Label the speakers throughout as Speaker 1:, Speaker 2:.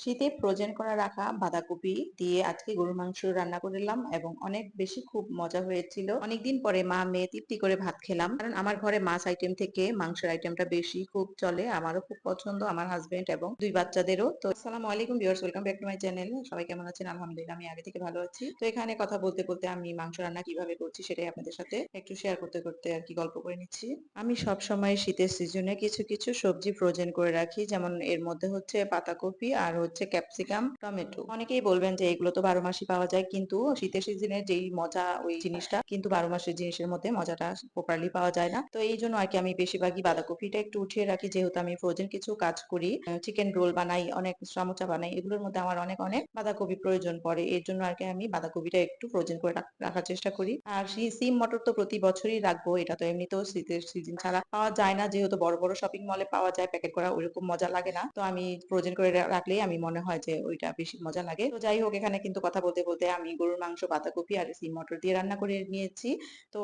Speaker 1: শীতে ফ্রোজেন করা রাখা বাঁধাকপি দিয়ে আজকে গরুর মাংস রান্না করলাম এবং অনেক বেশি খুব মজা হয়েছিল। অনেকদিন পরে মা মেয়ে তৃপ্তি করে ভাত খেলাম, কারণ আমার ঘরে মাছ আইটেম থেকে মাংসের আইটেমটা বেশি খুব চলে। আমারও খুব পছন্দ, আমার হাজবেন্ড এবং দুই বাচ্চাদেরও। তো আসসালামু আলাইকুম viewers, welcome back to my channel. সবাই কেমন আছেন? আলহামদুলিল্লাহ আমি আগে থেকে ভালো আছি। তো এখানে কথা বলতে বলতে আমি মাংস রান্না কিভাবে করছি সেটাই আপনাদের সাথে একটু শেয়ার করতে করতে আর কি গল্প করে নিচ্ছি। আমি সব সময় শীতের সিজনে কিছু কিছু সবজি ফ্রোজেন করে রাখি, যেমন এর মধ্যে হচ্ছে পাতাকপি আর হচ্ছে ক্যাপসিকাম, টমেটো। অনেকেই বলবেন যে এগুলো তো 12 মাসই পাওয়া যায়, কিন্তু শীতের সিজনে যেই মজা ওই জিনিসটা কিন্তু 12 মাসের জিনিসের মধ্যে মজাটা প্রপারলি পাওয়া যায় না। তো এই জন্য আর কি আমি বেশিরভাগই বাঁধাকপিটা একটু উঠিয়ে রাখি, যেহেতু আমি ফ্রোজেন কিছু কাজ করি, চিকেন রোল বানাই, অনেক সমোচা বানাই, এগুলোর মধ্যে আমার অনেক অনেক বাঁধাকপি প্রয়োজন পড়ে। এর জন্য আর কি আমি বাঁধাকপিটা একটু ফ্রোজেন করে রাখার চেষ্টা করি। আর সিম মটর তো প্রতি বছরই রাখবো, এটা তো এমনিতেও শীতের সিজন ছাড়া পাওয়া যায় না, যেহেতু বড় বড় শপিং মলে পাওয়া যায় প্যাকেট করা, ওইরকম মজা লাগে না। তো আমি ফ্রোজেন করে রাখলেই আমি মনে হয় যে ওইটা বেশি মজা লাগে। তো যাই হোক, এখানে কিন্তু কথা বলতে বলতে আমি গরুর মাংস বাঁধাকপি আর সিম মটর দিয়ে রান্না করে নিয়েছি। তো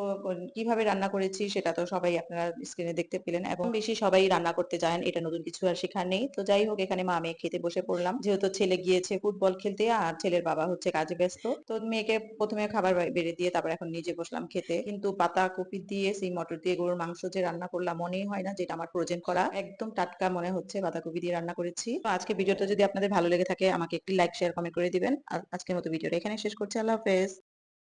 Speaker 1: কিভাবে রান্না করেছি সেটা তো সবাই আপনারা স্ক্রিনে দেখতে পেলেন, এবং বেশি সবাই রান্না করতে যায়, এটা নতুন কিছু আর শেখার নেই। তো যাই হোক, এখানে মা মেয়ে খেতে বসে পড়লাম, যেহেতু ছেলে গিয়েছে ফুটবল খেলতে আর ছেলের বাবা হচ্ছে কাজে ব্যস্ত। তো মেয়েকে প্রথমে খাবার বেড়ে দিয়ে তারপর এখন নিজে বসলাম খেতে। কিন্তু পাতা কপি দিয়ে সিম মটর দিয়ে গরুর মাংস যে রান্না করলাম, মনেই হয় না যেটা আমার ফ্রোজেন করা, একদম টাটকা মনে হচ্ছে বাঁধাকপি দিয়ে রান্না করেছি। তো আজকে ভিডিওটা যদি আপনাদের ভালো লেগে থাকে আমাকে একটি লাইক শেয়ার কমেন্ট করে দিবেন। আর আজকের মতো ভিডিওটা এখানে শেষ করছি। আল্লাহ হাফেজ।